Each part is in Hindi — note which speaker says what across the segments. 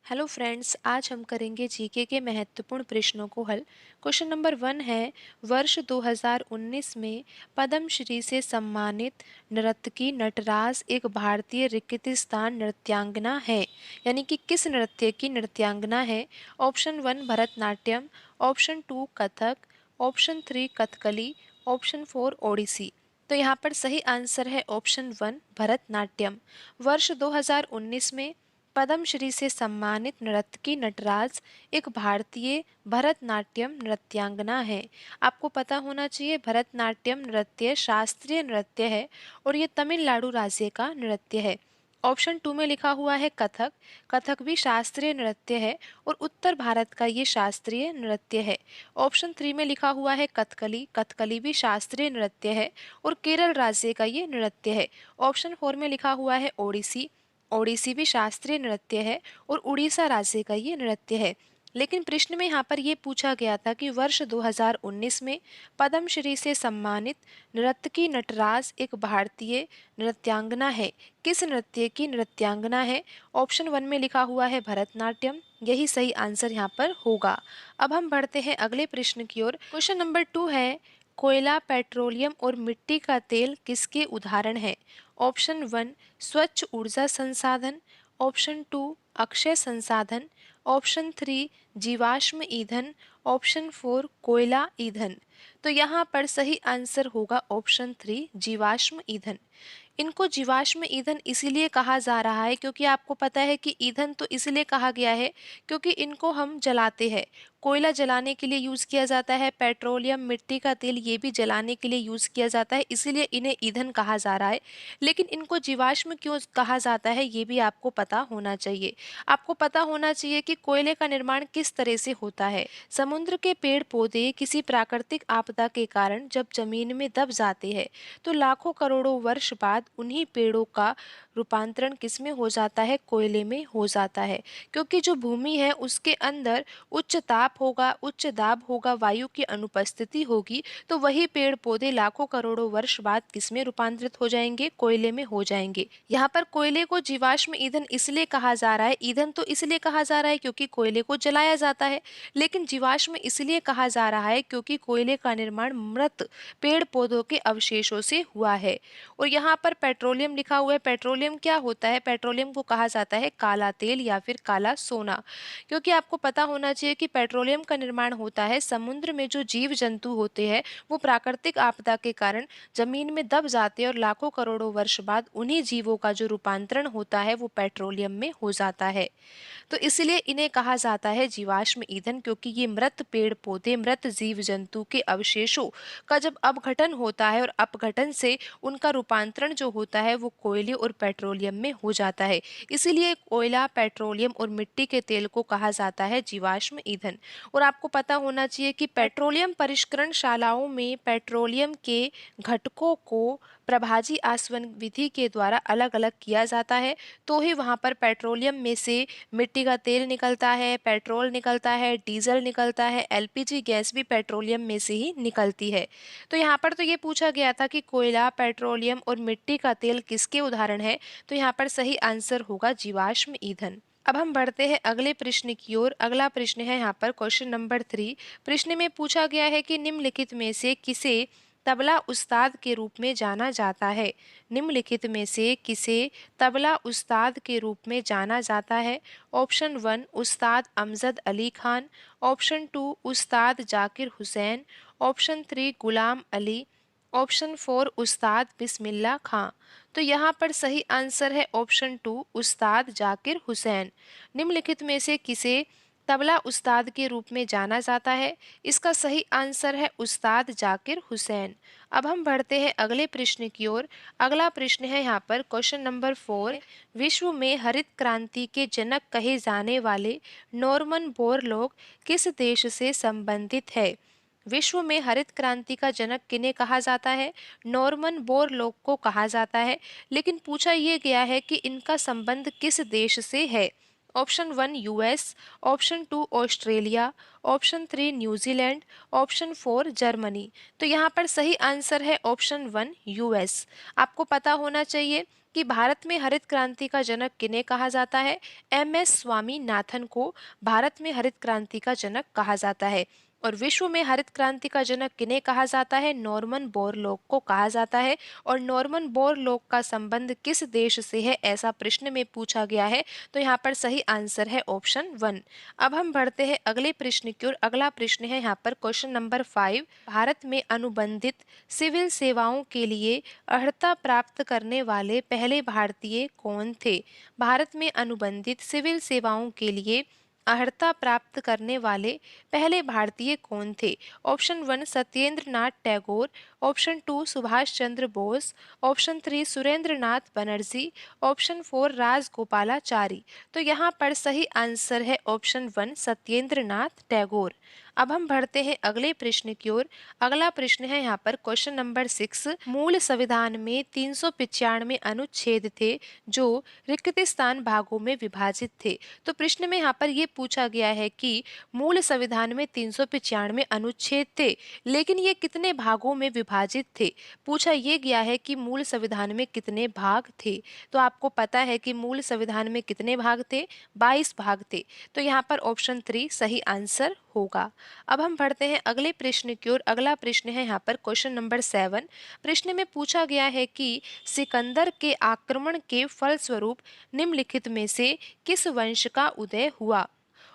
Speaker 1: हेलो फ्रेंड्स, आज हम करेंगे जीके के महत्वपूर्ण प्रश्नों को हल। क्वेश्चन नंबर 1 है, वर्ष 2019 में पद्मश्री से सम्मानित नर्तकी नटराज एक भारतीय रिक्तिस्तान नृत्यांगना है। यानी कि किस नृत्य की नृत्यांगना है? Option 1 Bharatanatyam, option 2 Kathak, option 3 Kathakali, option 4 Odissi. तो यहाँ पर सही आंसर है ऑप्शन 1 भरतनाट्यम। वर्ष 2019 में पद्मश्री से सम्मानित नर्तकी नटराज एक भारतीय भरतनाट्यम नृत्यांगना है। आपको पता होना चाहिए भरतनाट्यम नृत्य शास्त्रीय नृत्य है और ये तमिलनाडु राज्य का नृत्य है। ऑप्शन 2 में लिखा हुआ है कथक। कथक भी शास्त्रीय नृत्य है और उत्तर भारत का ये शास्त्रीय नृत्य है। ऑप्शन 3 में लिखा हुआ है कथकली। कथकली भी शास्त्रीय नृत्य है और केरल राज्य का ये नृत्य है। ऑप्शन 4 में लिखा हुआ है ओडिसी। ओडिसी भी शास्त्रीय नृत्य है और उड़ीसा राज्य का ये नृत्य है। लेकिन प्रश्न में यहाँ पर ये पूछा गया था कि वर्ष 2019 में पद्मश्री से सम्मानित नर्तकी नटराज एक भारतीय नृत्यांगना है। किस नृत्य की नृत्यांगना है? ऑप्शन 1 में लिखा हुआ है भरतनाट्यम। यही सही आंसर यहाँ पर होगा। अब हम बढ़ते हैं अगले प्रश्न की ओर। क्वेश्चन नंबर 2 है, कोयला, पेट्रोलियम और मिट्टी का तेल किसके उदाहरण है? ऑप्शन 1 स्वच्छ ऊर्जा संसाधन, ऑप्शन 2 अक्षय संसाधन, ऑप्शन 3 जीवाश्म ईंधन, ऑप्शन 4 कोयला ईंधन। तो यहाँ पर सही आंसर होगा ऑप्शन 3 जीवाश्म ईंधन। इनको जीवाश्म ईंधन इसीलिए कहा जा रहा है क्योंकि आपको पता है कि ईंधन तो इसलिए कहा गया है क्योंकि इनको हम जलाते हैं। कोयला जलाने के लिए यूज़ किया जाता है, पेट्रोलियम मिट्टी का तेल ये भी जलाने के लिए यूज़ किया जाता है, इसीलिए इन्हें ईंधन कहा जा रहा है। लेकिन इनको जीवाश्म क्यों कहा जाता है ये भी आपको पता होना चाहिए। आपको पता होना चाहिए कि कोयले का निर्माण किस तरह से होता है। समुद्र के पेड़ पौधे किसी प्राकृतिक आपदा के कारण जब जमीन में दब जाते हैं तो लाखों करोड़ों वर्ष बाद उन्हीं पेड़ों का रूपांतरण किसमें हो जाता है? कोयले में हो जाता है। क्योंकि जो भूमि है उसके अंदर उच्च ताप होगा, उच्च दाब होगा, वायु की अनुपस्थिति होगी, तो वही पेड़ पौधे लाखों करोड़ों वर्ष बाद किसमें रूपांतरित हो जाएंगे? कोयले में हो जाएंगे। यहाँ पर कोयले को जीवाश्म ईंधन इसलिए कहा जा रहा है, ईंधन तो इसलिए कहा जा रहा है क्योंकि कोयले को जलाया जाता है, लेकिन जीवाश्म इसलिए कहा जा रहा है क्योंकि कोयले का निर्माण मृत पेड़ पौधों के अवशेषों से हुआ है। और यहाँ पर पेट्रोलियम लिखा हुआ है। पेट्रोलियम क्या होता है? पेट्रोलियम को कहा जाता है काला तेल या फिर काला सोना। क्योंकि आपको पता होना चाहिए कि पेट्रोलियम का निर्माण होता है समुद्र में जो जीव जंतु होते हैं वो प्राकृतिक आपदा के कारण जमीन में दब जाते हैं और लाखों करोड़ों वर्ष बाद उन्हीं जीवों का जो रूपांतरण होता है वो पेट्रोलियम में हो जाता है। तो इसलिए इन्हें कहा जाता है जीवाश्म ईंधन क्योंकि ये मृत पेड़ पौधे, मृत जीव जंतु के अवशेषों का जब अपघटन होता है और अपघटन से उनका रूपांतरण जो होता है वो कोयले और पेट्रोलियम में हो जाता है। इसीलिए कोयला, पेट्रोलियम और मिट्टी के तेल को कहा जाता है जीवाश्म ईंधन। और आपको पता होना चाहिए कि पेट्रोलियम परिष्करणशालाओं में पेट्रोलियम के घटकों को प्रभाजी आसवन विधि के द्वारा अलग अलग किया जाता है, तो ही वहाँ पर पेट्रोलियम में से मिट्टी का तेल निकलता है, पेट्रोल निकलता है, डीजल निकलता है, एलपीजी गैस भी पेट्रोलियम में से ही निकलती है। तो यहाँ पर तो ये पूछा गया था कि कोयला, पेट्रोलियम और मिट्टी का तेल किसके उदाहरण है, तो यहाँ पर सही आंसर होगा जीवाश्म ईंधन। अब हम बढ़ते हैं अगले प्रश्न की ओर। अगला प्रश्न है यहाँ पर क्वेश्चन नंबर 3। प्रश्न में पूछा गया है कि निम्नलिखित में से किसे तबला उस्ताद के रूप में जाना जाता है? निम्नलिखित में से किसे तबला उस्ताद के रूप में जाना जाता है? ऑप्शन 1 उस्ताद अमजद अली खान, ऑप्शन 2 उस्ताद जाकिर हुसैन, ऑप्शन 3 गुलाम अली, ऑप्शन 4 उस्ताद बिस्मिल्ला खां। तो यहाँ पर सही आंसर है ऑप्शन 2 उस्ताद जाकिर हुसैन। निम्नलिखित में से किसे तबला उस्ताद के रूप में जाना जाता है? इसका सही आंसर है उस्ताद जाकिर हुसैन। अब हम बढ़ते हैं अगले प्रश्न की ओर। अगला प्रश्न है यहाँ पर क्वेश्चन नंबर 4। विश्व में हरित क्रांति के जनक कहे जाने वाले नॉर्मन बोरलॉग किस देश से संबंधित है? विश्व में हरित क्रांति का जनक किन्हें कहा जाता है? नॉर्मन बोरलॉग को कहा जाता है। लेकिन पूछा ये गया है कि इनका संबंध किस देश से है? Option 1 US, option 2 Australia, option 3 New Zealand, option 4 Germany. तो यहाँ पर सही आंसर है ऑप्शन 1 यूएस। आपको पता होना चाहिए कि भारत में हरित क्रांति का जनक किन्हें कहा जाता है? एम.एस. स्वामीनाथन को भारत में हरित क्रांति का जनक कहा जाता है। और विश्व में हरित क्रांति का जनक किन्हें कहा जाता है? नॉर्मन बोरलॉग को कहा जाता है। और नॉर्मन बोरलॉग का संबंध किस देश से है, ऐसा प्रश्न में पूछा गया है। तो यहाँ पर सही आंसर है ऑप्शन 1। अब हम बढ़ते हैं अगले प्रश्न की ओर। अगला प्रश्न है यहाँ पर क्वेश्चन नंबर 5। भारत में अनुबंधित सिविल सेवाओं के लिए अर्हता प्राप्त करने वाले पहले भारतीय कौन थे? भारत में अनुबंधित सिविल सेवाओं के लिए अर्हता प्राप्त करने वाले पहले भारतीय कौन थे? Option 1 Satyendra Nath Tagore, option 2 Subhash Chandra Bose, option 3 Surendra नाथ बनर्जी, ऑप्शन 4 राजगोपालाचारी। तो यहाँ पर सही आंसर है ऑप्शन 1 सत्येंद्र नाथ टैगोर। अब हम बढ़ते हैं अगले प्रश्न की ओर। अगला प्रश्न है यहाँ पर क्वेश्चन नंबर 6। मूल संविधान में 395 अनुच्छेद थे जो रिक्त स्थान भागों में विभाजित थे। तो प्रश्न में यहाँ पर ये पूछा गया है कि मूल संविधान में 395 अनुच्छेद थे, लेकिन ये कितने भागों में विभाजित थे? पूछा ये गया है कि मूल संविधान में कितने भाग थे। तो आपको पता है कि मूल संविधान में कितने भाग थे? 22 भाग थे। तो यहाँ पर ऑप्शन 3 सही आंसर होगा। अब हम बढ़ते हैं अगले प्रश्न की ओर। अगला प्रश्न है यहाँ पर क्वेश्चन नंबर 7। प्रश्न में पूछा गया है कि सिकंदर के आक्रमण के फलस्वरूप निम्नलिखित में से किस वंश का उदय हुआ?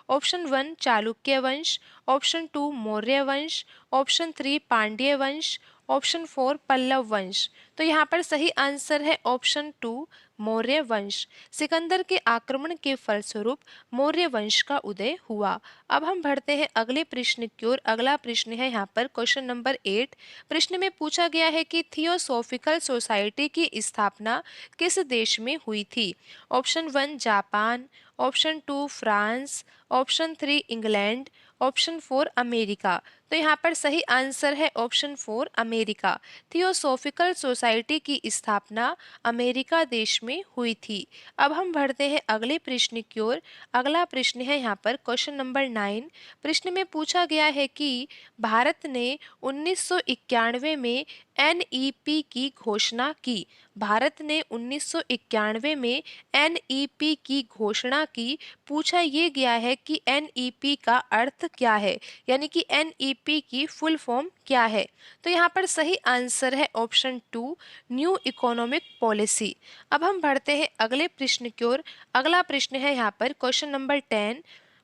Speaker 1: ऑप्शन 1 चालुक्य वंश, ऑप्शन 2 मौर्य वंश, ऑप्शन 3 पांड्य वंश, ऑप्शन 4 पल्लव वंश। तो यहाँ पर सही आंसर है ऑप्शन 2 मौर्य वंश। सिकंदर के आक्रमण के फलस्वरूप मौर्य वंश का उदय हुआ। अब हम बढ़ते हैं अगले प्रश्न की ओर। अगला प्रश्न है यहाँ पर क्वेश्चन नंबर 8। प्रश्न में पूछा गया है कि थियोसॉफिकल सोसाइटी की स्थापना किस देश में हुई थी? Option 1 Japan, option 2 France, option 3 England, option 4 America. तो यहाँ पर सही आंसर है ऑप्शन 4 अमेरिका। थियोसॉफिकल सोसाइटी की स्थापना अमेरिका देश में हुई थी। अब हम बढ़ते हैं अगले प्रश्न की ओर। अगला प्रश्न है यहाँ पर क्वेश्चन नंबर 9। प्रश्न में पूछा गया है कि भारत ने 1991 में एनईपी की घोषणा की। भारत ने 1991 में एनईपी की घोषणा की। पूछा ये गया है कि एनईपी का अर्थ क्या है, यानी कि एनईपी की फुल फॉर्म क्या है? तो यहाँ पर सही आंसर है ऑप्शन 2 न्यू इकोनॉमिक पॉलिसी। अब हम बढ़ते हैं अगले प्रश्न की ओर। अगला प्रश्न है यहाँ पर क्वेश्चन नंबर 10।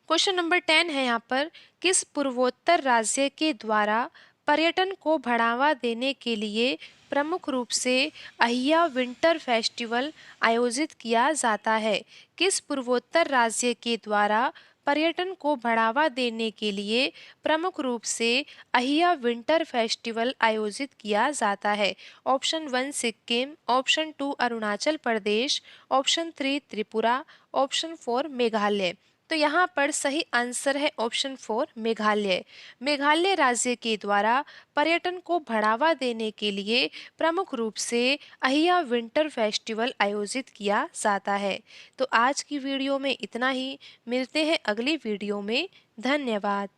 Speaker 1: क्वेश्चन नंबर 10 है यहाँ पर किस पूर्वोत्तर राज्य के द्वारा पर्यटन को बढ़ावा देने के लिए प्रमुख रूप से अहिया विंटर फेस्टिवल आयोजित किया जाता है? किस पूर्वोत्तर राज्य के द्वारा पर्यटन को बढ़ावा देने के लिए प्रमुख रूप से अहिया विंटर फेस्टिवल आयोजित किया जाता है? Option 1 Sikkim, option 2 Arunachal Pradesh, option 3 Tripura, option 4 Meghalaya. तो यहाँ पर सही आंसर है ऑप्शन 4 मेघालय। मेघालय राज्य के द्वारा पर्यटन को बढ़ावा देने के लिए प्रमुख रूप से अहिया विंटर फेस्टिवल आयोजित किया जाता है। तो आज की वीडियो में इतना ही। मिलते हैं अगली वीडियो में। धन्यवाद।